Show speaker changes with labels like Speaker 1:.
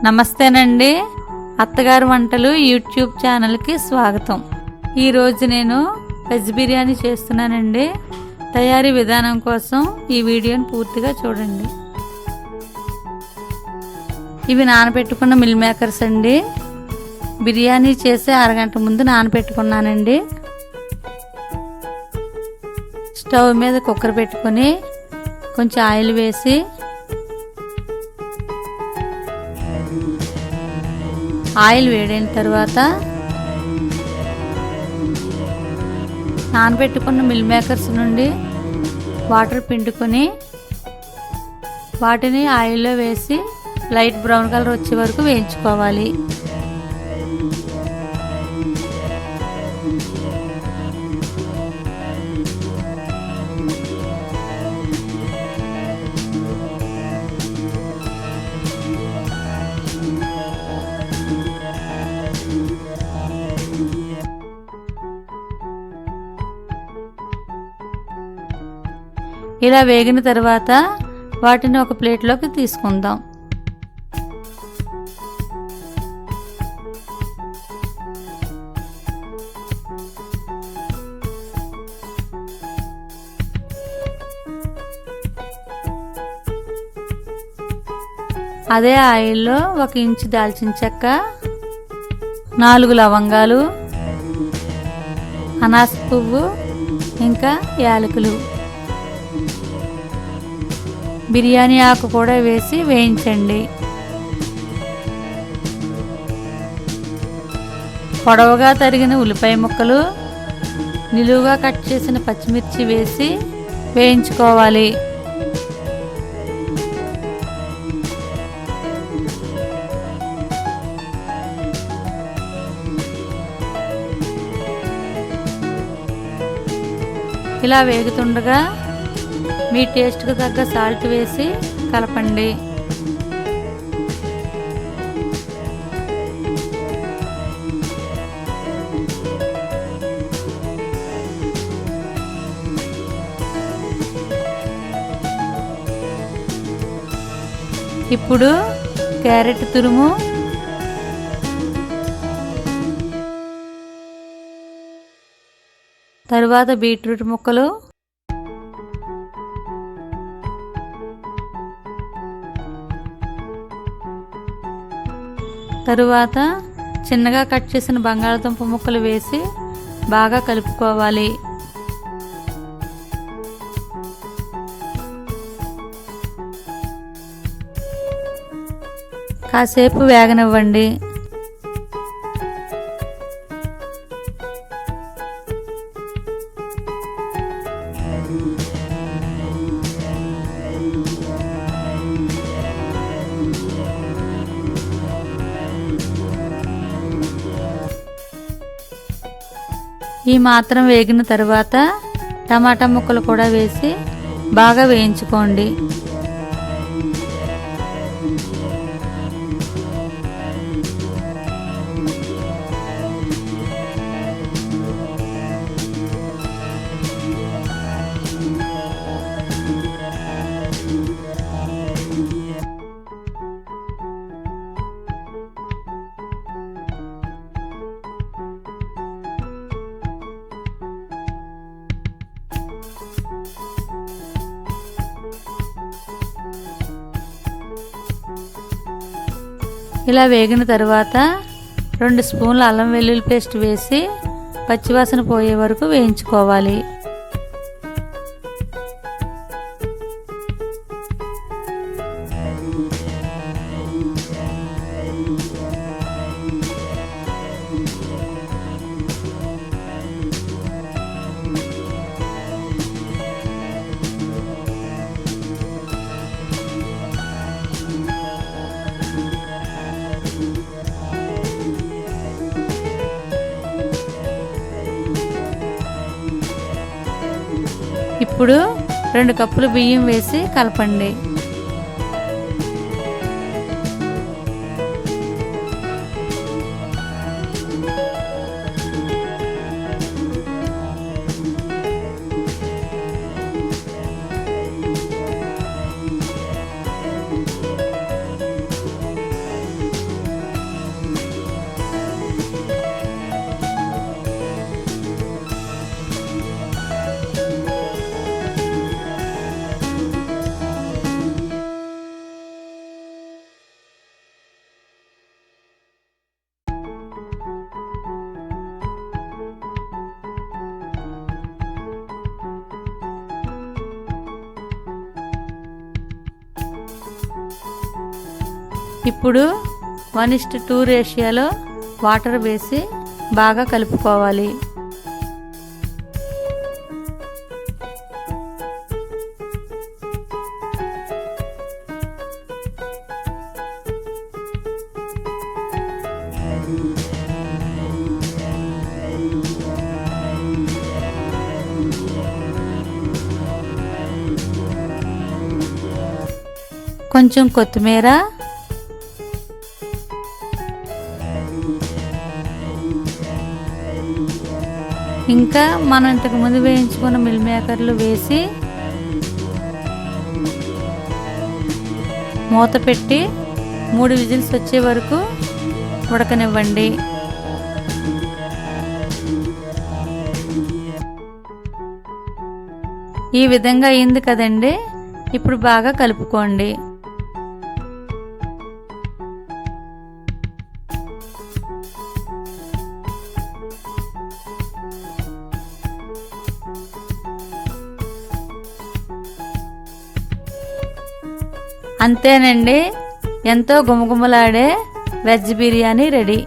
Speaker 1: నమస్తేనండి, అత్తగారు వంటలు యూట్యూబ్ ఛానల్కి స్వాగతం. ఈరోజు నేను వెజ్ బిర్యానీ చేస్తున్నానండి. తయారీ విధానం కోసం ఈ వీడియోని పూర్తిగా చూడండి. ఇవి నానబెట్టుకున్న మిల్ మేకర్స్ అండి. బిర్యానీ చేసే అరగంట ముందు నానబెట్టుకున్నానండి. స్టవ్ మీద కుక్కర్ పెట్టుకొని కొంచెం ఆయిల్ వేసి ఆయిల్ వేడైన తర్వాత నానబెట్టుకున్న మిల్ మేకర్స్ నుండి వాటర్ పిండుకొని వాటిని ఆయిల్లో వేసి లైట్ బ్రౌన్ కలర్ వచ్చే వరకు వేయించుకోవాలి. ఇలా వేగిన తర్వాత వాటిని ఒక ప్లేట్లోకి తీసుకుందాం. అదే ఆయిల్లో 1 ఇంచు దాల్చిన చెక్క, 4 లవంగాలు, అనాస పువ్వు, ఇంకా యాలకులు, బిర్యానీ ఆకు కూడా వేసి వేయించండి. పొడవుగా తరిగిన ఉల్లిపాయ ముక్కలు, నిలువుగా కట్ చేసిన పచ్చిమిర్చి వేసి వేయించుకోవాలి. ఇలా వేగుతుండగా మీ టేస్ట్కి తగ్గ సాల్ట్ వేసి కలపండి. ఇప్పుడు క్యారెట్ తురుము, తరువాత బీట్రూట్ ముక్కలు, తరువాత చిన్నగా కట్ చేసిన బంగాళదుంప ముక్కలు వేసి బాగా కలుపుకోవాలి. కాసేపు వేగనివ్వండి. ఈ మాత్రం వేగిన తర్వాత టమాటా ముక్కలు కూడా వేసి బాగా వేయించుకోండి. ఇలా వేగిన తర్వాత 2 స్పూన్ల అల్లం వెల్లుల్లి పేస్ట్ వేసి పచ్చివాసన పోయే వరకు వేయించుకోవాలి. ఇప్పుడు 2 కప్పులు బియ్యం వేసి కలపండి. ఇప్పుడు 1:2 రేషియోలో వాటర్ వేసి బాగా కలుపుకోవాలి. కొంచెం కొత్తిమీర, ఇంకా మనం ఇంతకుముందు వేయించుకున్న మిల్ మేకర్లు వేసి మూత పెట్టి 3 విజిల్స్ వచ్చే వరకు ఉడకనివ్వండి. ఈ విధంగా అయింది కదండి. ఇప్పుడు బాగా కలుపుకోండి. అంతేనండి, ఎంతో గుమగుమలాడే వెజ్ బిర్యానీ రెడీ.